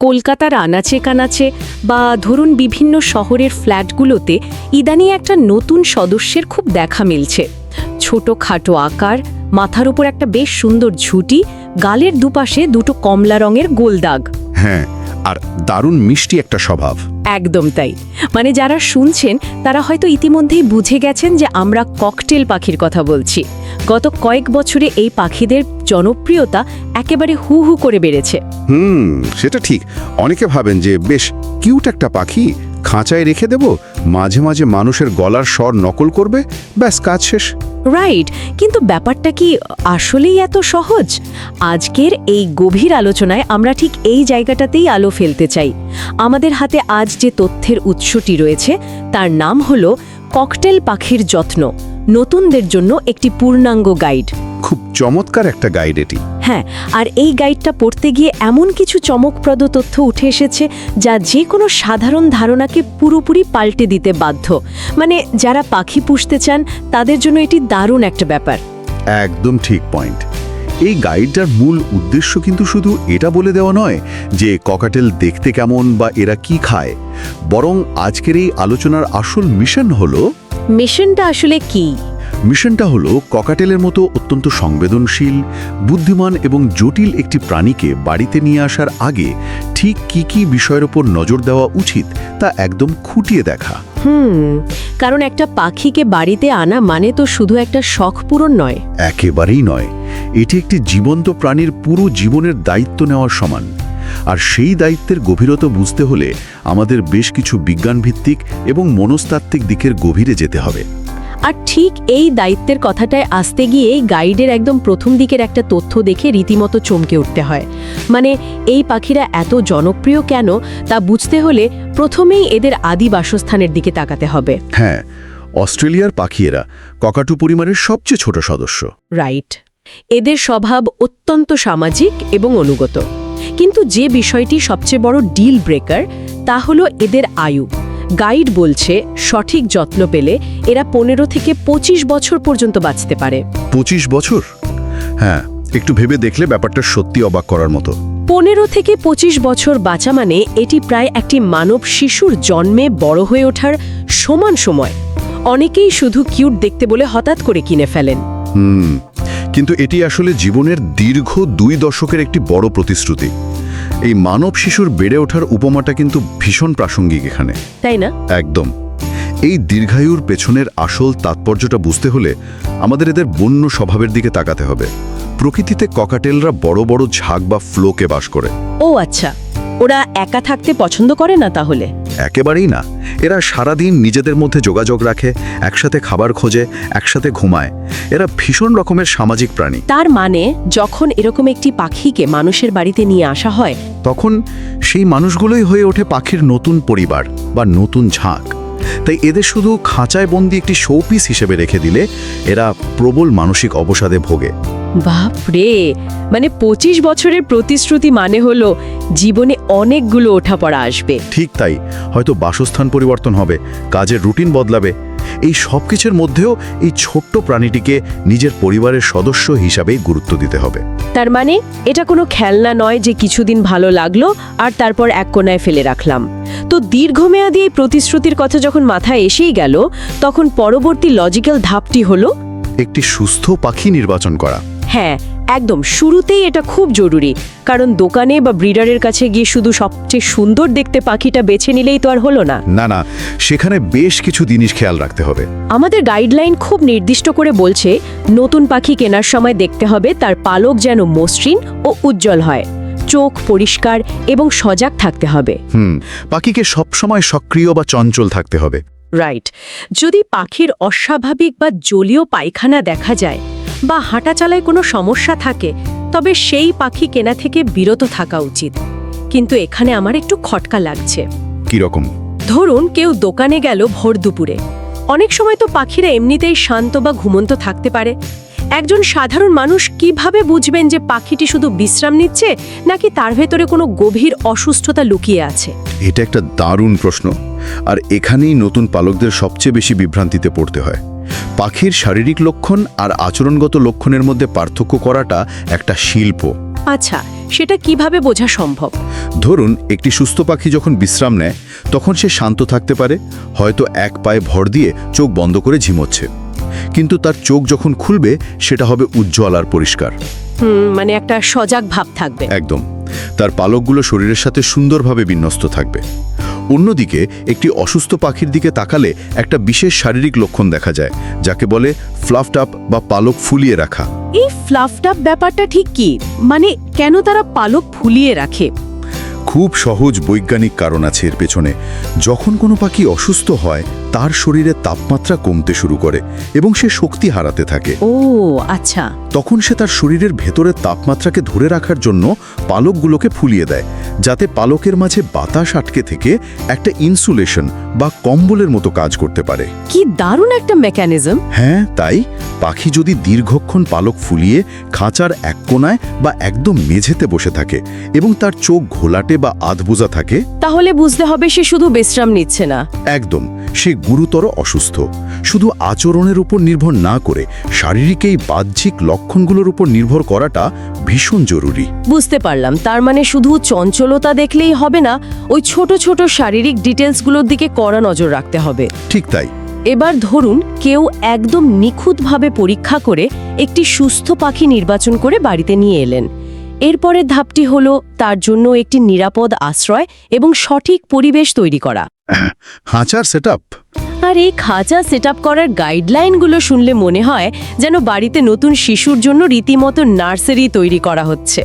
কলকাতার আনাচে কানাচে বা ধরুন বিভিন্ন শহরের ফ্ল্যাটগুলোতে ইদানিং একটা নতুন সদস্যের খুব দেখা মিলছে। ছোটখাটো আকার, মাথার উপর একটা বেশ সুন্দর ঝুঁটি, গালের দুপাশে দুটো কমলা রঙের গোল দাগ। হ্যাঁ, আর দারুণ মিষ্টি একটা স্বভাব। একদম তাই। মানে যারা শুনছেন তারা হয়তো ইতিমধ্যেই বুঝে গেছেন যে আমরা ককটেল পাখির কথা বলছি। গত কয়েক বছরে এই পাখিদের জনপ্রিয়তা একেবারে হু হু করে বেড়েছে। সেটা ঠিক। অনেকে ভাবেন যে বেশ কিউট একটা পাখি, খাঁচায় রেখে দেব, মাঝে মাঝে মানুষের গলার স্বর নকল করবে, ব্যাস কাজ শেষ। রাইট, কিন্তু ব্যাপারটা কি আসলেই এত সহজ? আজকের এই গভীর আলোচনায় আমরা ঠিক এই জায়গাটাতেই আলো ফেলতে চাই। আমাদের হাতে আজ যে তথ্যের উৎসটি রয়েছে তার নাম হলো ককটেল পাখির যত্ন, নতুনদের জন্য একটি পূর্ণাঙ্গ গাইড। খুব চমৎকার একটা গাইড এটি। হ্যাঁ, আর এই গাইডটা পড়তে গিয়ে এমন কিছু চমকপ্রদ তথ্য উঠে এসেছে যা যে কোনো সাধারণ ধারণাকে পুরোপুরি পাল্টে দিতে বাধ্য। মানে যারা পাখি পুষতে চান তাদের জন্য এটি দারুণ একটা ব্যাপার। একদম ঠিক পয়েন্ট। এই গাইডটার মূল উদ্দেশ্য কিন্তু শুধু এটা বলে দেওয়া নয় যে ককাটেল দেখতে কেমন বা এরা কি খায়, বরং আজকের এই আলোচনার আসল মিশন হলো। মিশনটা আসলে কি? মিশনটা হলো ককাটেলের মতো অত্যন্ত সংবেদনশীল, বুদ্ধিমান এবং জটিল একটি প্রাণীকে বাড়িতে নিয়ে আসার আগে ঠিক কি কি বিষয়ের উপর নজর দেওয়া উচিত তা একদম খুঁটিয়ে দেখা। কারণ একটা পাখিকে বাড়িতে আনা মানে তো শুধু একটা শখ পূরণ নয়। একেবারেই নয়, এটি একটি জীবন্ত প্রাণীর পুরো জীবনের দায়িত্ব নেওয়ার সমান। আর সেই দায়িত্বের গভীরতা বুঝতে হলে আমাদের বেশ কিছু বিজ্ঞানভিত্তিক এবং মনস্তাত্ত্বিক দিকের গভীরে যেতে হবে। আর ঠিক এই দায়িত্বের কথাটায় আসতে গিয়ে গাইডের একদম প্রথম দিকের একটা তথ্য দেখে রীতিমতো চমকে উঠতে হয়। মানে এই পাখিরা এত জনপ্রিয় কেন তা বুঝতে হলে প্রথমেই এদের আদি বাসস্থানের দিকে তাকাতে হবে। হ্যাঁ, অস্ট্রেলিয়ার পাখি এরা ককাটু পরিবারের সবচেয়ে ছোট সদস্য। রাইট। এদের স্বভাব অত্যন্ত সামাজিক এবং অনুগত। কিন্তু যে বিষয়টি সবচেয়ে বড় ডিল ব্রেকার তা হলো এদের আয়ু। গাইড বলছে সঠিক যত্ন পেলে এরা 15 থেকে 25 বছর পর্যন্ত বাঁচতে পারে। 25 বছর? হ্যাঁ, একটু ভেবে দেখলে ব্যাপারটা সত্যি অবাক করার মতো। 15 থেকে 25 বছর বাঁচা মানে এটি প্রায় একটি মানব শিশুর জন্মে বড় হয়ে ওঠার সমান সময়। অনেকেই শুধু কিউট দেখতে বলে হঠাৎ করে কিনে ফেলেন। কিন্তু এটি আসলে জীবনের দীর্ঘ 2 দশকের একটি বড় প্রতিশ্রুতি। এই মানব শিশুর বেড়ে ওঠার উপমাটা কিন্তু ভীষণ প্রাসঙ্গিক এখানে, তাই না? একদম। এই দীর্ঘায়ুর পেছনের আসল তাৎপর্যটা বুঝতে হলে আমাদের এদের বন্য স্বভাবের দিকে তাকাতে হবে। প্রকৃতিতে ককাটেলরা বড় বড় ঝাঁক বা ফ্লোকে বাস করে। ও আচ্ছা, ওরা একা থাকতে পছন্দ করে না তাহলে? একেবারেই না। এরা সারাদিন নিজেদের মধ্যে যোগাযোগ রাখে, একসাথে খাবার খোঁজে, একসাথে ঘুমায়। এরা ভীষণ রকমের সামাজিক প্রাণী। তার মানে যখন এরকম একটি পাখিকে মানুষের বাড়িতে নিয়ে আসা হয় তখন সেই মানুষগুলোই হয়ে ওঠে পাখির নতুন পরিবার বা নতুন ঝাঁক। তাই এদের শুধু খাঁচায় বন্দি একটি শোপিস হিসেবে রেখে দিলে এরা প্রবল মানসিক অবসাদে ভোগে। বাপরে, মানে 25 বছরের প্রতিশ্রুতি মানে হলো জীবনে অনেকগুলো ওঠাপড়া আসবে। ঠিক তাই। হয়তো বাসস্থান পরিবর্তন হবে, কাজের রুটিন বদলাবে। এই সব কিছুর মধ্যেও এই ছোট্ট প্রাণীটিকে নিজের পরিবারের সদস্য হিসাবেই গুরুত্ব দিতে হবে। তার মানে এটা কোনো খেলনা নয় যে কিছুদিন ভালো লাগলো আর তারপর এক কোণায় ফেলে রাখলাম। তো দীর্ঘমেয়াদী এই প্রতিশ্রুতির কথা যখন মাথায় এসেই গেল, তখন পরবর্তী লজিক্যাল ধাপটি হলো একটি সুস্থ পাখি নির্বাচন করা। হ্যাঁ, একদম শুরুতেই এটা খুব জরুরি। কারণ দোকানে বা ব্রিডারের কাছে গিয়ে শুধু সবচেয়ে সুন্দর দেখতে পাখিটা বেছে নিলেই তো আর হলো না। না, সেখানে বেশ কিছু জিনিস খেয়াল রাখতে হবে। আমাদের গাইডলাইন খুব নির্দিষ্ট করে বলছে নতুন পাখি কেনার সময় দেখতে হবে তার পালক যেন মসৃণ ও উজ্জ্বল হয়, চোখ পরিষ্কার এবং সজাগ থাকতে হবে। পাখিকে সবসময় সক্রিয় বা চঞ্চল থাকতে হবে। রাইট। যদি পাখির অস্বাভাবিক বা জলীয় পায়খানা দেখা যায় বা হাঁটাচালায় কোনো সমস্যা থাকে তবে সেই পাখি কেনা থেকে বিরত থাকা উচিত। কিন্তু এখানে আমার একটু খটকা লাগছে। কি রকম? ধরুন কেউ দোকানে গেল ভোর দুপুরে। অনেক সময় তো পাখিরা এমনিতেই শান্ত বা ঘুমন্ত থাকতে পারে। একজন সাধারণ মানুষ কিভাবে বুঝবেন যে পাখিটি শুধু বিশ্রাম নিচ্ছে নাকি তার ভেতরে কোনো গভীর অসুস্থতা লুকিয়ে আছে? এটা একটা দারুণ প্রশ্ন। আর এখানেই নতুন পালকদের সবচেয়ে বেশি বিভ্রান্তিতে পড়তে হয়। পাখির শারীরিক লক্ষণ আর আচরণগত লক্ষণের মধ্যে পার্থক্য করাটা একটা শিল্প। আচ্ছা, সেটা কিভাবে বোঝা সম্ভব? ধরুন একটি সুস্থ পাখি যখন বিশ্রাম নেয় তখন সে শান্ত থাকতে পারে, হয়তো এক পায়ে ভর দিয়ে চোখ বন্ধ করে ঝিমোচ্ছে, কিন্তু তার চোখ যখন খুলবে সেটা হবে উজ্জ্বল আর পরিষ্কার। মানে একটা সজাগ ভাব থাকবে। একদম, তার পালকগুলো শরীরের সাথে সুন্দরভাবে বিন্যস্ত থাকবে। অন্যদিকে একটি অসুস্থ পাখির দিকে তাকালে একটা বিশেষ শারীরিক লক্ষণ দেখা যায়, যাকে বলে ফ্লাফড আপ বা পালক ফুলিয়ে রাখা। এই ফ্লাফড আপ ব্যাপারটা ঠিক কি? মানে কেন তারা পালক ফুলিয়ে রাখে? খুব সহজ বৈজ্ঞানিক কারণ আছে এর পেছনে। যখন কোনো পাখি অসুস্থ হয় তার শরীরে তাপমাত্রা কমতে শুরু করে এবং সে শক্তি হারাতে থাকে। ও আচ্ছা। তখন সে তার শরীরের ভেতরের তাপমাত্রাকে ধরে রাখার জন্য পালকগুলোকে ফুলিয়ে দেয়, যাতে পালকের মাঝে বাতাস আটকে থেকে একটা ইনসুলেশন বা কম্বলের মতো কাজ করতে পারে। কি দারুণ একটা মেকানিজম! হ্যাঁ, তাই পাখি যদি দীর্ঘক্ষণ পালক ফুলিয়ে খাঁচার এক কোণায় বা একদম মেঝেতে বসে থাকে এবং তার চোখ ঘোলাটে বা আধবোজা থাকে, তাহলে বুঝতে হবে সে শুধু বিশ্রাম নিচ্ছে না। একদম, সে গুরুতর অসুস্থ। শুধু আচরণের উপর নির্ভর না করে শারীরিক এই বাহ্যিক লক্ষণগুলোর উপর নির্ভর করাটা ভীষণ জরুরি। বুঝতে পারলাম, তার মানে শুধু চঞ্চলতা দেখলেই হবে না, ওই ছোট ছোট শারীরিক ডিটেলসগুলোর দিকে কড়া নজর রাখতে হবে। ঠিক তাই। এবার ধরুন কেউ একদম নিখুঁতভাবে পরীক্ষা করে একটি সুস্থ পাখি নির্বাচন করে বাড়িতে নিয়ে এলেন। এরপরের ধাপটি হলো তার জন্য একটি নিরাপদ আশ্রয় এবং সঠিক পরিবেশ তৈরি করা। খাঁচার সেটআপ। আর এই খাঁচা সেটআপ করার গাইডলাইনগুলো শুনলে মনে হয় যেন বাড়িতে নতুন শিশুর জন্য রীতিমতো নার্সারি তৈরি করা হচ্ছে।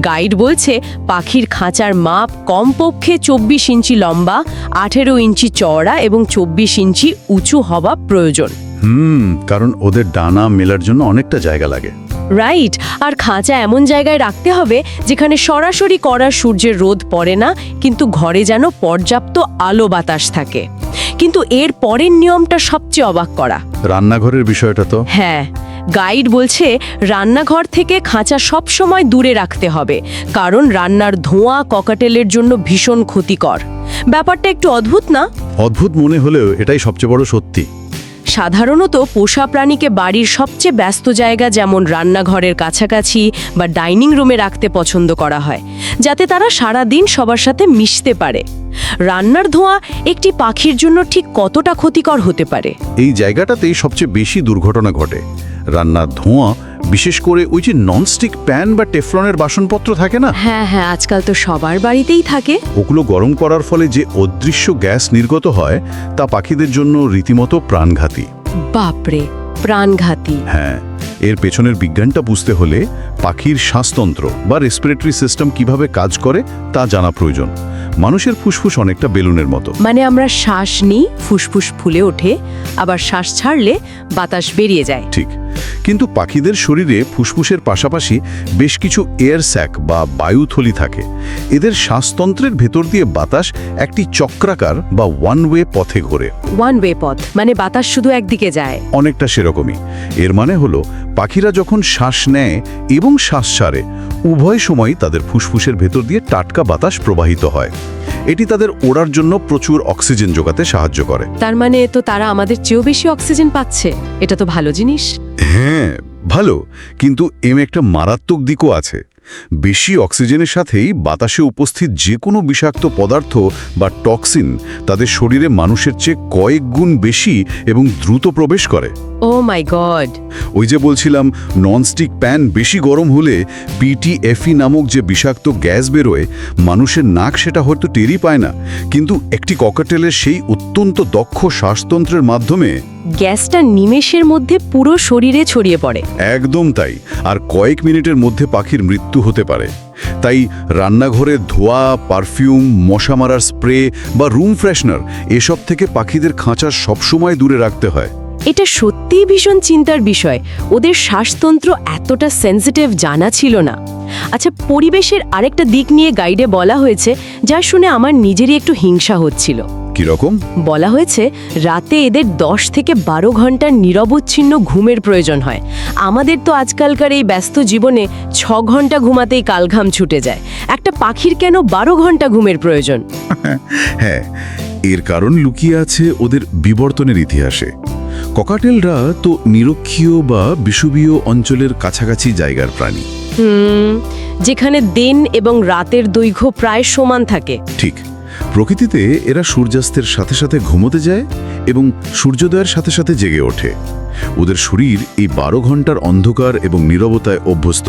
গাইড বলছে পাখির খাঁচার মাপ কমপক্ষে 24 ইঞ্চি লম্বা, 18 ইঞ্চি চওড়া এবং 24 ইঞ্চি উঁচু হওয়া প্রয়োজন। কারণ ওদের ডানা মেলার জন্য অনেকটা জায়গা লাগে। রাইট, আর খাঁচা এমন জায়গায় রাখতে হবে যেখানে সরাসরি কড়া সূর্যের রোদ পড়ে না, কিন্তু ঘরে যেন পর্যাপ্ত আলো বাতাস থাকে। কিন্তু এর পরের নিয়মটা সবচেয়ে অবাক করা। রান্নাঘরের বিষয়টা তো। হ্যাঁ, গাইড বলছে রান্নাঘর থেকে খাঁচা সব সময় দূরে রাখতে হবে, কারণ রান্নার ধোঁয়া ককাটেলের জন্য ভীষণ ক্ষতিকর। ব্যাপারটা একটু অদ্ভুত না? অদ্ভুত মনে হলেও এটাই সবচেয়ে বড় সত্যি। সাধারণত পোষা প্রাণীকে বাড়ির সবচেয়ে ব্যস্ত জায়গা যেমন রান্নাঘরের কাছাকাছি বা ডাইনিং রুমে রাখতে পছন্দ করা হয়, যাতে তারা সারা দিন সবার সাথে মিশতে পারে। রান্নার ধোঁয়া একটি পাখির জন্য ঠিক কতটা ক্ষতিকর হতে পারে? এই জায়গাটাতেই সবচেয়ে বেশি দুর্ঘটনা ঘটে। রান্নার ধোঁয়া, বিশেষ করে ওই যে ননস্টিক প্যান বা টেফলনের বাসনপত্র থাকে না, হ্যাঁ হ্যাঁ, আজকাল তো সবার বাড়িতেই থাকে। ওগুলো গরম করার ফলে যে অদৃশ্য গ্যাস নির্গত হয় তা পাখিদের জন্য রীতিমতো প্রাণঘাতী। বাপরে, প্রাণঘাতী! হ্যাঁ, এর পেছনের বিজ্ঞানটা বুঝতে হলে পাখির শ্বাসতন্ত্র বা রেসপিরেটরি সিস্টেম কিভাবে কাজ করে তা জানা প্রয়োজন। মানুষের ফুসফুস অনেকটা বেলুনের মতো। মানে আমরা শ্বাস নিই, ফুসফুস ফুলে ওঠে, আবার শ্বাস ছাড়লে বাতাস বেরিয়ে যায়। ঠিক, কিন্তু পাখিদের শরীরে ফুসফুসের পাশাপাশি বেশ কিছু এয়ার স্যাক বা বায়ুথলি থাকে। এদের শ্বাসতন্ত্রের ভেতর দিয়ে বাতাস একটি চক্রাকার বা ওয়ান ওয়ে পথে ঘোরে। ওয়ান ওয়ে পথ মানে বাতাস শুধু একদিকে যায়? অনেকটা সেরকমই। এর মানে হলো পাখিরা যখন শ্বাস নেয় এবং শ্বাস ছাড়ে, উভয় সময়ই তাদের ফুসফুসের ভেতর দিয়ে টাটকা বাতাস প্রবাহিত হয়। এটি তাদের ওড়ার জন্য প্রচুর অক্সিজেন যোগাতে সাহায্য করে। তার মানে তো তারা আমাদের চেয়েও বেশি অক্সিজেন পাচ্ছে। এটা তো ভালো জিনিস। হ্যাঁ, ভালো, কিন্তু এর একটা মারাত্মক দিকও আছে। বেশি অক্সিজেনের সাথেই বাতাসে উপস্থিত যে কোনো বিষাক্ত পদার্থ বা টক্সিন তাদের শরীরে মানুষের চেয়ে কয়েক গুণ বেশি এবং দ্রুত প্রবেশ করে। ও মাই গড! ওই যে বলছিলাম, ননস্টিক প্যান বেশি গরম হলে পিটিএফই নামক যে বিষাক্ত গ্যাস বেরোয়, মানুষের নাক সেটা হয়তো টেরই পায় না, কিন্তু একটি ককাটেলের সেই অত্যন্ত দক্ষ শ্বাসতন্ত্রের মাধ্যমে গ্যাসটা নিমেষের মধ্যে পুরো শরীরে ছড়িয়ে পড়ে। একদম তাই, আর কয়েক মিনিটের মধ্যে পাখির মৃত্যু হতে পারে। তাই রান্নাঘরের ধোয়া, পারফিউম, মশা মারার স্প্রে বা রুম ফ্রেশনার এসব থেকে পাখিদের খাঁচা সবসময় দূরে রাখতে হয়। এটা সত্যিই ভীষণ চিন্তার বিষয়। ওদের শ্বাসতন্ত্র এতটা সেনসিটিভ জানা ছিল না। আচ্ছা, পরিবেশের আরেকটা দিক নিয়ে গাইডে বলা হয়েছে, যা শুনে আমার নিজেরই একটু হিংসা হচ্ছিল। কিরকম? বলা হয়েছে রাতে এদের 10 থেকে 12 ঘন্টার নিরবচ্ছিন্ন ঘুমের প্রয়োজন হয়। আমাদের তো আজকালকার এই ব্যস্ত জীবনে 6 ঘন্টা ঘুমাতেই কালঘাম ছুটে যায়। একটা পাখির কেন 12 ঘন্টা ঘুমের প্রয়োজন? হ্যাঁ, এর কারণ লুকিয়ে আছে ওদের বিবর্তনের ইতিহাসে। ককাটেলরা তো নিরক্ষীয় বা বিষুবীয় অঞ্চলের কাছাকাছি জায়গার প্রাণী। যেখানে দিন এবং রাতের দৈর্ঘ্য প্রায় সমান থাকে। ঠিক, প্রকৃতিতে এরা সূর্যাস্তের সাথে সাথে ঘুমোতে যায় এবং সূর্যোদয়ের সাথে সাথে জেগে ওঠে। ওদের শরীর এই 12 ঘন্টার অন্ধকার এবং নীরবতায় অভ্যস্ত,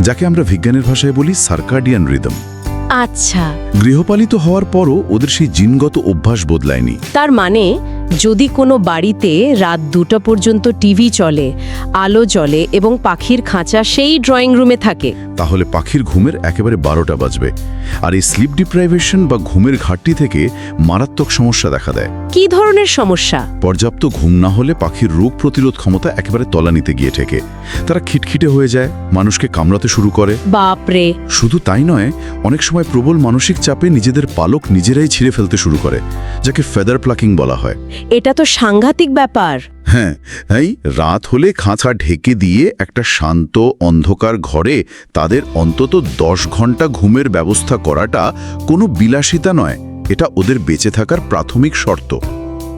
যাকে আমরা বিজ্ঞানের ভাষায় বলি সার্কাডিয়ান রিদম। আচ্ছা, গৃহপালিত হওয়ার পরও ওদের সেই জিনগত অভ্যাস বদলায়নি। তার মানে যদি কোনো বাড়িতে রাত 2টা পর্যন্ত টিভি চলে, আলো জ্বলে এবং পাখির খাঁচা সেই ড্রয়িং রুমে থাকে, তাহলে পাখির ঘুমের একেবারে 12টা বাজবে। আর এই স্লিপ ডিপ্রাইভেশন বা ঘুমের ঘাটতি থেকে মারাত্মক সমস্যা দেখা দেয়। কি ধরনের সমস্যা? পর্যাপ্ত ঘুম না হলে পাখির রোগ প্রতিরোধ ক্ষমতা একেবারে তলানিতে গিয়ে ঠেকে। তারা খিটখিটে হয়ে যায়, মানুষকে কামড়াতে শুরু করে। বাপরে! শুধু তাই নয়, অনেক সময় প্রবল মানসিক চাপে নিজেদের পালক নিজেরাই ছিঁড়ে ফেলতে শুরু করে, যাকে ফেদার প্লাকিং বলা হয়। এটা তো সাংঘাতিক ব্যাপার। হ্যাঁ, এই রাত হলে খাঁচা ঢেকে দিয়ে একটা শান্ত অন্ধকার ঘরে তাদের অন্তত 10 ঘন্টা ঘুমের ব্যবস্থা করাটা কোনো বিলাসিতা নয়, এটা ওদের বেঁচে থাকার প্রাথমিক শর্ত।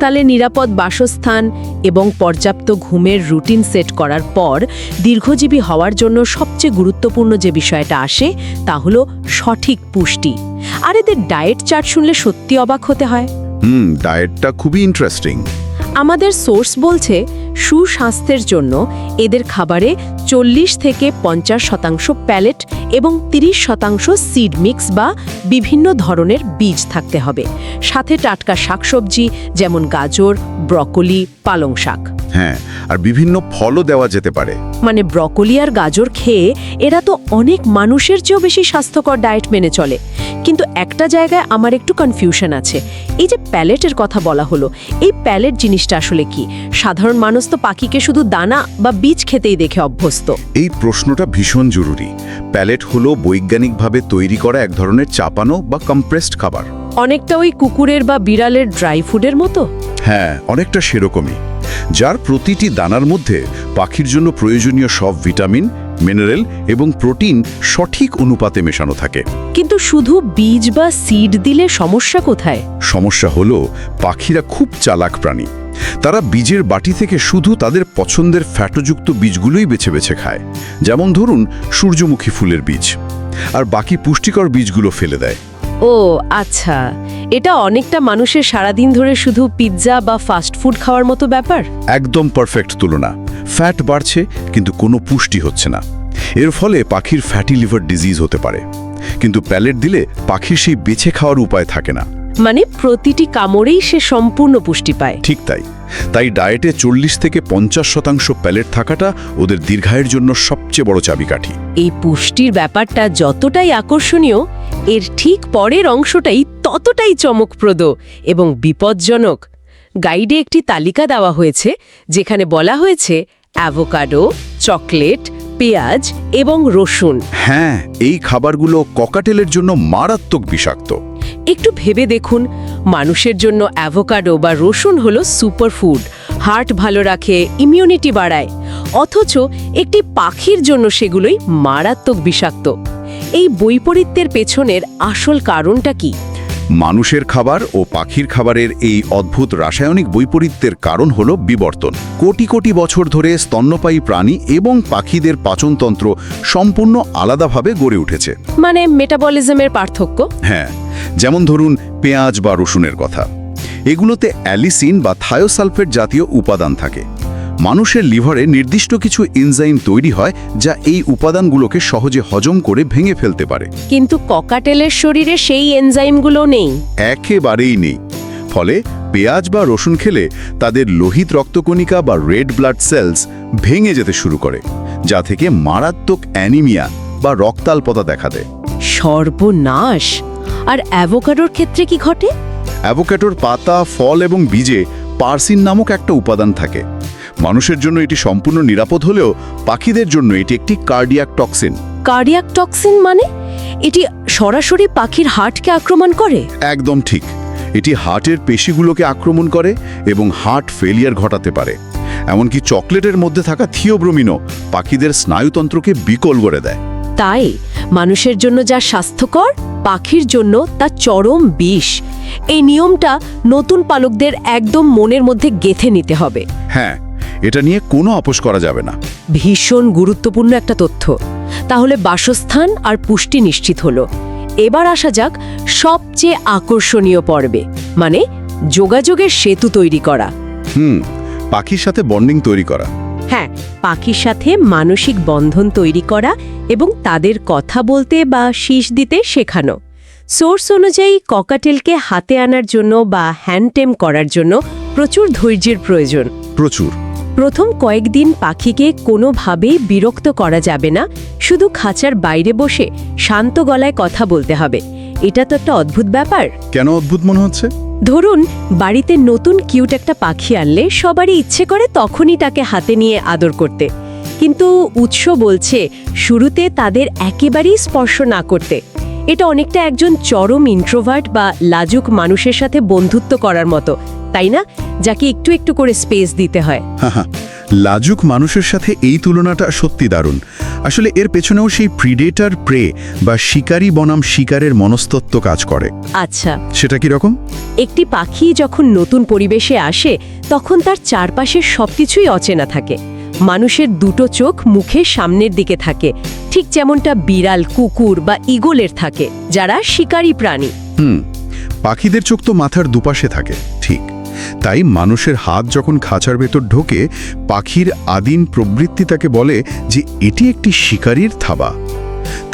তাহলে নিরাপদ বাসস্থান এবং পর্যাপ্ত ঘুমের রুটিন সেট করার পর দীর্ঘজীবী হওয়ার জন্য সবচেয়ে গুরুত্বপূর্ণ যে বিষয়টা আসে তা হলো সঠিক পুষ্টি। আর এদের ডায়েট চার্ট শুনলে সত্যি অবাক হতে হয়। ডায়েটটা খুবই ইন্টারেস্টিং। আমাদের সোর্স বলছে সুস্বাস্থ্যের জন্য এদের খাবারে 40 থেকে 50% প্যালেট এবং 30% সিড মিক্স বা বিভিন্ন ধরনের বীজ থাকতে হবে, সাথে টাটকা শাকসবজি যেমন গাজর, ব্রকোলি, পালং শাক। হ্যাঁ, আর বিভিন্ন ফলও দেওয়া যেতে পারে। মানে ব্রকোলি আর গাজর খেয়ে এরা তো অনেক মানুষের চেয়েও বেশি স্বাস্থ্যকর ডায়েট মেনে চলে। কিন্তু একটা জায়গায় আমার একটু কনফিউশন আছে। এই যে প্যালেটের কথা বলা হলো, এই প্যালেট জিনিসটা আসলে কি? সাধারণ মানুষ তো পাখিকে শুধু দানা বা বীজ খেতেই দেখে অভ্যস্ত। এই প্রশ্নটা ভীষণ জরুরি। প্যালেট হলো বৈজ্ঞানিকভাবে তৈরি করা এক ধরনের চাপানো বা কম্প্রেসড খাবার। অনেকটা ওই কুকুরের বা বিড়ালের ড্রাই ফুডের মতো। হ্যাঁ, অনেকটা সেরকমই, যার প্রতিটি দানার মধ্যে পাখির জন্য প্রয়োজনীয় সব ভিটামিন, মিনারেল এবং প্রোটিন সঠিক অনুপাতে মেশানো থাকে। কিন্তু শুধু বীজ বা সিড দিলে সমস্যা কোথায়? সমস্যা হলো পাখিরা খুব চালাক প্রাণী। তারা বীজের বাটি থেকে শুধু তাদের পছন্দের ফ্যাটোযুক্ত বীজগুলোই বেছে বেছে খায়, যেমন ধরুন সূর্যমুখী ফুলের বীজ, আর বাকি পুষ্টিকর বীজগুলো ফেলে দেয়। ও আচ্ছা, এটা অনেকটা মানুষের সারাদিন ধরে শুধু পিৎজা বা ফাস্ট ফুড খাওয়ার মতো ব্যাপার। একদম পারফেক্ট তুলনা। ফ্যাট বাড়ছে কিন্তু কোনো পুষ্টি হচ্ছে না। এর ফলে পাখির ফ্যাটি লিভার ডিজিজ হতে পারে। কিন্তু প্যালেট দিলে পাখির সেই বেছে খাওয়ার উপায় থাকে না। মানে প্রতিটি কামড়েই সে সম্পূর্ণ পুষ্টি পায়। ঠিক তাই। তাই ডায়েটে 40 থেকে 50% প্যালেট থাকাটা ওদের দীর্ঘায়ের জন্য সবচেয়ে বড় চাবিকাঠি। এই পুষ্টির ব্যাপারটা যতটাই আকর্ষণীয়, এর ঠিক পরের অংশটাই ততটাই চমকপ্রদ এবং বিপজ্জনক। গাইডে একটি তালিকা দেওয়া হয়েছে যেখানে বলা হয়েছে অ্যাভোকাডো, চকলেট, পেঁয়াজ এবং রসুন। হ্যাঁ, এই খাবারগুলো ককাটেলের জন্য মারাত্মক বিষাক্ত। একটু ভেবে দেখুন, মানুষের জন্য অ্যাভোকাডো বা রসুন হলো সুপারফুড, হার্ট ভালো রাখে, ইমিউনিটি বাড়ায়, অথচ একটি পাখির জন্য সেগুলোই মারাত্মক বিষাক্ত। এই বৈপরীত্যের পেছনের আসল কারণটা কি? মানুষের খাবার ও পাখির খাবারের এই অদ্ভুত রাসায়নিক বৈপরীত্যের কারণ হলো বিবর্তন। কোটি কোটি বছর ধরে স্তন্যপায়ী প্রাণী এবং পাখিদের পাচনতন্ত্র সম্পূর্ণ আলাদাভাবে গড়ে উঠেছে। মানে মেটাবলিজমের পার্থক্য? হ্যাঁ, যেমন ধরুন পেঁয়াজ বা রসুনের কথা। এগুলোতে অ্যালিসিন বা থায়োসালফেট জাতীয় উপাদান থাকে। মানুষের লিভারে নির্দিষ্ট কিছু এনজাইম তৈরি হয় যা এই উপাদানগুলোকে সহজে হজম করে ভেঙে ফেলতে পারে। কিন্তু ককাটেলের শরীরে সেই এনজাইমগুলো নেই। একেবারেই নেই। ফলে পেঁয়াজ বা রসুন খেলে তাদের লোহিত রক্তকণিকা বা রেড ব্লাড সেলস ভেঙে যেতে শুরু করে, যা থেকে মারাত্মক অ্যানিমিয়া বা রক্তাল্পতা দেখা দেয়। সর্বনাশ! আর অ্যাভোকাডোর ক্ষেত্রে কি ঘটে? অ্যাভোকাডোর পাতা, ফল এবং বীজে পার্সিন নামক একটা উপাদান থাকে। মানুষের জন্য এটি সম্পূর্ণ নিরাপদ হলেও পাখিদের জন্য এটি একটি কার্ডিয়াক টক্সিন। কার্ডিয়াক টক্সিন মানে এটি সরাসরি পাখির হার্টকে আক্রমণ করে? একদম ঠিক। এটি হার্টের পেশিগুলোকে আক্রমণ করে এবং হার্ট ফেলিয়ার ঘটাতে পারে। এমনকি চকলেটের মধ্যে থাকা থিওব্রোমিনও পাখিদের স্নায়ুতন্ত্রকে বিকল করে দেয়। তাই মানুষের জন্য যা স্বাস্থ্যকর, পাখির জন্য তা চরম বিষ। এই নিয়মটা নতুন পালকদের একদম মনের মধ্যে গেঁথে নিতে হবে। হ্যাঁ, এটা নিয়ে কোনো আপোষ করা যাবে না। ভীষণ গুরুত্বপূর্ণ একটা তথ্য। তাহলে বাসস্থান আর পুষ্টি নিশ্চিত হলো। এবার আসা যাক সবচেয়ে আকর্ষণীয় পর্বে, মানে যোগাযোগের সেতু তৈরি করা। পাখির সাথে বন্ডিং তৈরি করা। হ্যাঁ, পাখির সাথে মানসিক বন্ধন তৈরি করা এবং তাদের কথা বলতে বা শীষ দিতে শেখানো। সোর্স অনুযায়ী ককাটেলকে হাতে আনার জন্য বা হ্যান্ডটেম করার জন্য প্রচুর ধৈর্যের প্রয়োজন। প্রচুর। প্রথম কয়েকদিন পাখিকে কোনোভাবেই বিরক্ত করা যাবে না, শুধু খাঁচার বাইরে বসে শান্ত গলায় কথা বলতে হবে। এটা তো একটা অদ্ভুত ব্যাপার। কেন অদ্ভুত মনে হচ্ছে? ধরুন, বাড়িতে নতুন কিউট একটা পাখি আনলে সবারই ইচ্ছে করে তখনই তাকে হাতে নিয়ে আদর করতে, কিন্তু উৎস বলছে শুরুতে তাদের একেবারেই স্পর্শ না করতে। এটা অনেকটা একজন চরম ইন্ট্রোভার্ট বা লাজুক মানুষের সাথে বন্ধুত্ব করার মতো, তাই না? যাকে একটু একটু করে স্পেস দিতে হয়। লাজুক মানুষের সাথে এই তুলনাটা সত্যি দারুণ। আসলে এর পেছনেও সেই প্রিডেটর প্রে বা শিকারী বনাম শিকারের মনস্তত্ত্ব কাজ করে। আচ্ছা, সেটা কি রকম? একটি পাখি যখন নতুন পরিবেশে আসে তখন তার চারপাশের সবকিছুই অচেনা থাকে। মানুষের দুটো চোখ মুখের সামনের দিকে থাকে, ঠিক যেমনটা বিড়াল, কুকুর বা ঈগলের থাকে, যারা শিকারী প্রাণী। পাখিদের চোখ তো মাথার দুপাশে থাকে, ঠিক। তাই মানুষের হাত যখন খাঁচার ভেতর ঢোকে, পাখির আদিম প্রবৃত্তি তাকে বলে যে এটি একটি শিকারীর থাবা।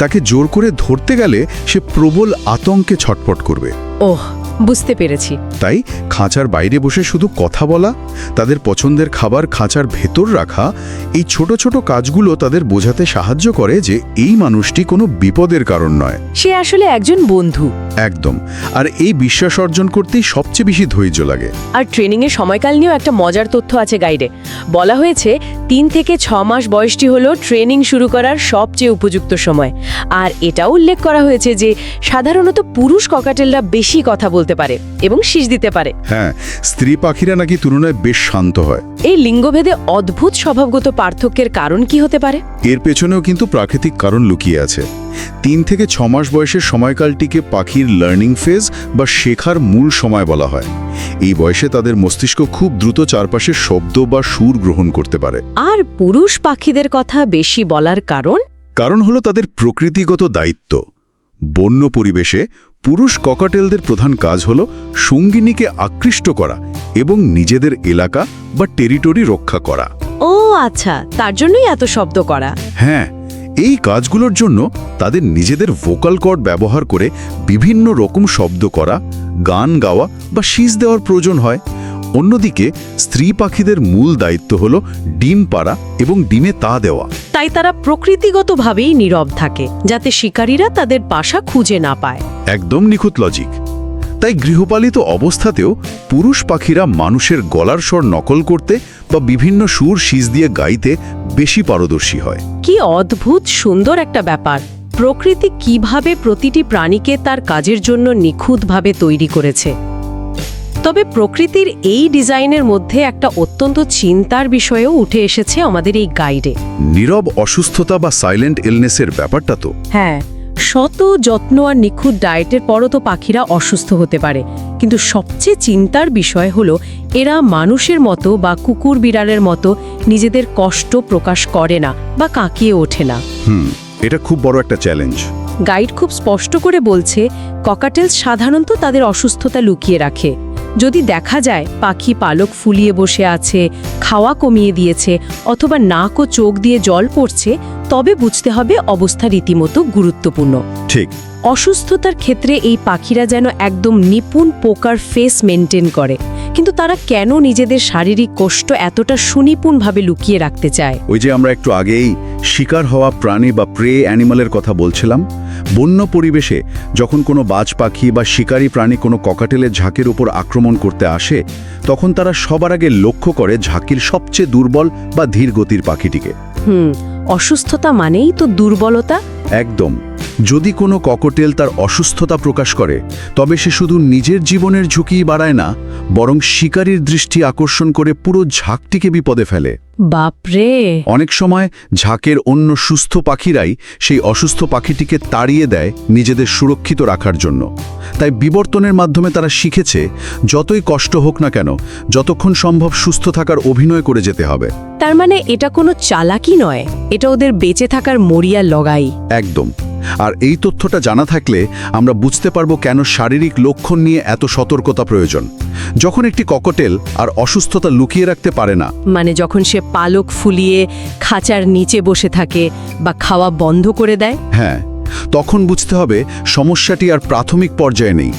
তাকে জোর করে ধরতে গেলে সে প্রবল আতঙ্কে ছটফট করবে। ওহ, বুঝতে পেরেছি। তাই খাঁচার বাইরে বসে শুধু কথা বলা, তাদের পছন্দের খাবার খাঁচার ভেতর রাখা, এই ছোট ছোট কাজগুলো তাদের বোঝাতে সাহায্য করে যে এই মানুষটি কোনো বিপদের কারণ নয়, সে আসলে একজন বন্ধু। একদম। আর এই বিশ্বাস অর্জন করতেই সবচেয়ে বেশি ধৈর্য লাগে। আর ট্রেনিংয়ের সময়কাল নিয়েও একটা মজার তথ্য আছে গাইডে। বলা হয়েছে 3 থেকে 6 মাস বয়সটি হলো ট্রেনিং শুরু করার সবচেয়ে উপযুক্ত সময়। আর এটাও উল্লেখ করা হয়েছে যে সাধারণত পুরুষ ককাটেলরা বেশি কথা বলতে পারে এবং শীষ দিতে পারে। হ্যাঁ, স্ত্রী পাখিরা নাকি তুলনায় বেশ শান্ত হয়। এই লিঙ্গভেদে অদ্ভুত স্বভাবগত পার্থক্যের কারণ কি হতে পারে? এর পেছনেও কিন্তু প্রাকৃতিক কারণ লুকিয়ে আছে। 3 থেকে 6 মাস বয়সের সময়কালটিকে পাখির লার্নিং ফেজ বা শেখার মূল সময় বলা হয়। এই বয়সে তাদের মস্তিষ্ক খুব দ্রুত চারপাশের শব্দ বা সুর গ্রহণ করতে পারে। আর পুরুষ পাখিদের কথা বেশি বলার কারণ হলো তাদের প্রকৃতিগত দায়িত্ব। বন্য পরিবেশে পুরুষ ককাটেলদের প্রধান কাজ হলো সঙ্গিনীকে আকৃষ্ট করা এবং নিজেদের এলাকা বা টেরিটরি রক্ষা করা। ও আচ্ছা, তার জন্যই এত শব্দ করা। হ্যাঁ, এই কাজগুলোর জন্য তাদের নিজেদের ভোকাল কর্ড ব্যবহার করে বিভিন্ন রকম শব্দ করা, গান গাওয়া বা শীষ দেওয়ার প্রয়োজন হয়। অন্যদিকে স্ত্রী পাখিদের মূল দায়িত্ব হলো ডিম পাড়া এবং ডিমে তা দেওয়া। তাই তারা প্রকৃতিগতভাবেই নীরব থাকে, যাতে শিকারীরা তাদের বাসা খুঁজে না পায়। একদম নিখুঁত লজিক। তাই গৃহপালিত অবস্থাতেও পুরুষ পাখিরা মানুষের গলার স্বর নকল করতে বা বিভিন্ন সুর শীষ দিয়ে গাইতে বেশি পারদর্শী হয়। কি অদ্ভুত সুন্দর একটা ব্যাপার! প্রকৃতি কিভাবে প্রতিটি প্রাণীকে তার কাজের জন্য নিখুঁতভাবে তৈরি করেছে। তবে প্রকৃতির এই ডিজাইনের মধ্যে একটা অত্যন্ত চিন্তার বিষয়ও উঠে এসেছে আমাদের এই গাইডে। নীরব অসুস্থতা বা সাইলেন্ট ইলনেসের ব্যাপারটা তো। হ্যাঁ, শত যত্ন আর নিখুঁত ডায়েটের পরও তো পাখিরা অসুস্থ হতে পারে, কিন্তু সবচেয়ে চিন্তার বিষয় হলো এরা মানুষের মতো বা কুকুর বিড়ালের মতো নিজেদের কষ্ট প্রকাশ করে না বা কাঁকিয়ে ওঠে না। এটা খুব বড় একটা চ্যালেঞ্জ। গাইড খুব স্পষ্ট করে বলছে ককাটেলস সাধারণত তাদের অসুস্থতা লুকিয়ে রাখে। যদি দেখা যায় পাখি পালক ফুলিয়ে বসে আছে, খাওয়া কমিয়ে দিয়েছে অথবা নাক ও চোখ দিয়ে জল পড়ছে, তবে বুঝতে হবে অবস্থা রীতিমতো গুরুত্বপূর্ণ। ঠিক। অসুস্থতার ক্ষেত্রে এই পাখিরা যেন একদম নিপুণ পোকার ফেস মেনটেন করে, কিন্তু তারা কেন নিজেদের শারীরিক কষ্ট এতটা সুনিপুণভাবে লুকিয়ে রাখতে চায়? ওই যে আমরা একটু আগেই শিকার হওয়া প্রাণী বা প্রে অ্যানিমালের কথা বলছিলাম। বন্য পরিবেশে যখন কোনো বাজ পাখি বা শিকারী প্রাণী কোনো ককাটেলের ঝাঁকের উপর আক্রমণ করতে আসে, তখন তারা সবার আগে লক্ষ্য করে ঝাঁকির সবচেয়ে দুর্বল বা ধীর গতির পাখিটিকে। অসুস্থতা মানেই তো দুর্বলতা। একদম। যদি কোনো ককটেল তার অসুস্থতা প্রকাশ করে তবে সে শুধু নিজের জীবনের ঝুঁকিই বাড়ায় না, বরং শিকারীর দৃষ্টি আকর্ষণ করে পুরো ঝাঁকটিকে বিপদে ফেলে। বাপরে! অনেক সময় ঝাঁকের অন্য সুস্থ পাখিরাই সেই অসুস্থ পাখিটিকে তাড়িয়ে দেয় নিজেদের সুরক্ষিত রাখার জন্য। তাই বিবর্তনের মাধ্যমে তারা শিখেছে যতই কষ্ট হোক না কেন, যতক্ষণ সম্ভব সুস্থ থাকার অভিনয় করে যেতে হবে। তার মানে এটা কোনো চালাকি নয়, এটা ওদের বেঁচে থাকার মরিয়া লগাই। একদম। আর এই তথ্যটা জানা থাকলে আমরা বুঝতে পারবো কেন শারীরিক লক্ষণ নিয়ে এত সতর্কতা প্রয়োজন। যখন একটি ককটেল আর অসুস্থতা লুকিয়ে রাখতে পারে না, মানে যখন সে পালক ফুলিয়ে খাঁচার নিচে বসে থাকে বা খাওয়া বন্ধ করে দেয়, হ্যাঁ, তখন বুঝতে হবে সমস্যাটি আর প্রাথমিক পর্যায়ে নেই।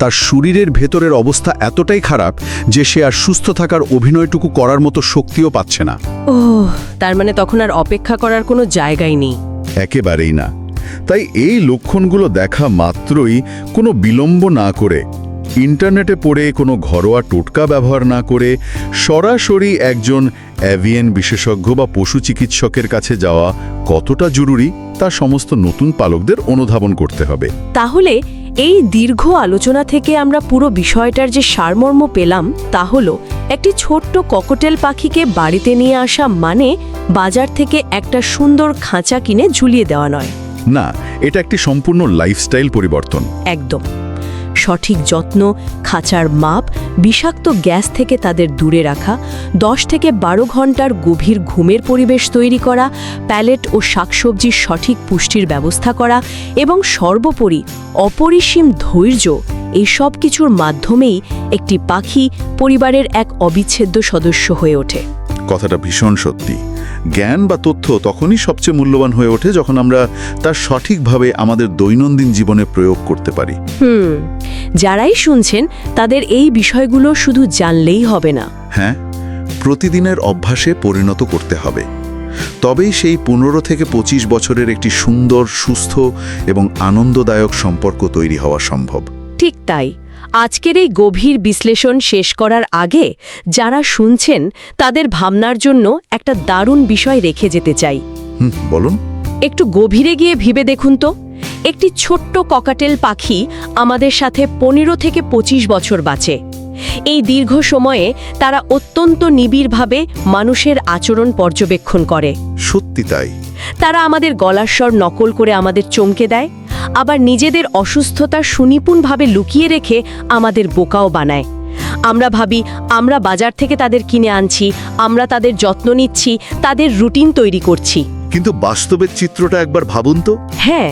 তার শরীরের ভেতরের অবস্থা এতটাই খারাপ যে সে আর সুস্থ থাকার অভিনয়টুকু করার মতো শক্তিও পাচ্ছে না। ওহ, তার মানে তখন আর অপেক্ষা করার কোনো জায়গাই নেই। একেবারেই না। তাই এই লক্ষণগুলো দেখা মাত্রই কোনো বিলম্ব না করে, ইন্টারনেটে পড়ে কোনো ঘরোয়া টোটকা ব্যবহার না করে সরাসরি একজন অ্যাভিয়ান বিশেষজ্ঞ বা পশু চিকিৎসকের কাছে যাওয়া কতটা জরুরি তা সমস্ত নতুন পালকদের অনুধাবন করতে হবে। তাহলে এই দীর্ঘ আলোচনা থেকে আমরা পুরো বিষয়টার যে সারমর্ম পেলাম তা হলো, একটি ছোট্ট ককটেল পাখিকে বাড়িতে নিয়ে আসা মানে বাজার থেকে একটা সুন্দর খাঁচা কিনে ঝুলিয়ে দেওয়া নয়। না, এটা একটি সম্পূর্ণ লাইফস্টাইল পরিবর্তন। একদম। সঠিক যত্ন, খাঁচার মাপ, বিষাক্ত গ্যাস থেকে তাদের দূরে রাখা, 10 থেকে 12 ঘন্টার গভীর ঘুমের পরিবেশ তৈরি করা, প্যালেট ও শাকসবজির সঠিক পুষ্টির ব্যবস্থা করা এবং সর্বোপরি অপরিসীম ধৈর্য, এই সব কিছুর মাধ্যমেই একটি পাখি পরিবারের এক অবিচ্ছেদ্য সদস্য হয়ে ওঠে। কথাটা ভীষণ সত্যি। জ্ঞান বা তথ্য তখনই সবচেয়ে মূল্যবান হয়ে ওঠে যখন আমরা তার সঠিকভাবে আমাদের দৈনন্দিন জীবনে প্রয়োগ করতে পারি। যারাই শুনছেন তাদের এই বিষয়গুলো শুধু জানলেই হবে না, হ্যাঁ, প্রতিদিনের অভ্যাসে পরিণত করতে হবে। তবেই সেই 15 থেকে 25 বছরের একটি সুন্দর, সুস্থ এবং আনন্দদায়ক সম্পর্ক তৈরি হওয়া সম্ভব। ঠিক তাই। আজকের এই গভীর বিশ্লেষণ শেষ করার আগে যারা শুনছেন তাদের ভাবনার জন্য একটা দারুণ বিষয় রেখে যেতে চাই। বলুন। একটু গভীরে গিয়ে ভেবে দেখুন তো, একটি ছোট্ট ককাটেল পাখি আমাদের সাথে 15 থেকে 25 বছর বাঁচে। এই দীর্ঘ সময়ে তারা অত্যন্ত নিবিড়ভাবে মানুষের আচরণ পর্যবেক্ষণ করে। সত্যি তাই। তারা আমাদের গলার স্বর নকল করে আমাদের চমকে দেয়, আবার নিজেদের অসুস্থতা সুনিপুণভাবে লুকিয়ে রেখে আমাদের বোকাও বানায়। আমরা ভাবি আমরা বাজার থেকে তাদের কিনে আনছি, আমরা তাদের যত্ন নিচ্ছি, তাদের রুটিন তৈরি করছি। কিন্তু বাস্তবের চিত্রটা একবার ভাবুন তো। হ্যাঁ,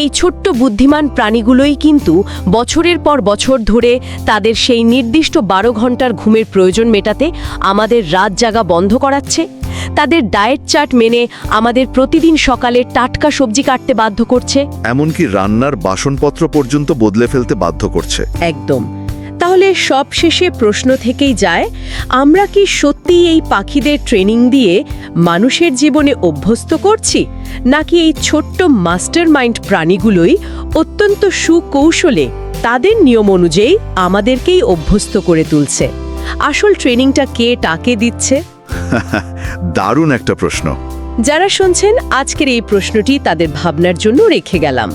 এই ছোট্ট বুদ্ধিমান প্রাণীগুলোই কিন্তু বছরের পর বছর ধরে তাদের সেই নির্দিষ্ট 12 ঘন্টার ঘুমের প্রয়োজন মেটাতে আমাদের রাত জাগা বন্ধ করাচ্ছে। তাদের ডায়েট চার্ট মেনে আমাদের প্রতিদিন সকালে টাটকা সবজি কাটতে বাধ্য করছে, এমনকি রান্নার বাসনপত্র পর্যন্ত বদলে ফেলতে বাধ্য করছে। একদম। তাহলে সব শেষে প্রশ্ন থেকেই যায়, আমরা কি সত্যিই এই পাখিদের ট্রেনিং দিয়ে মানুষের জীবনে অভ্যস্ত করছি, নাকি এই ছোট্ট মাস্টারমাইন্ড প্রাণীগুলোই অত্যন্ত সুকৌশলে তাদের নিয়ম অনুযায়ী আমাদেরকেই অভ্যস্ত করে তুলছে? আসল ট্রেনিংটা কে টাকে দিচ্ছে? দারুণ একটা প্রশ্ন। যারা শুনছেন আজকের এই প্রশ্নটি তাদের ভাবনার জন্য রেখে গেলাম।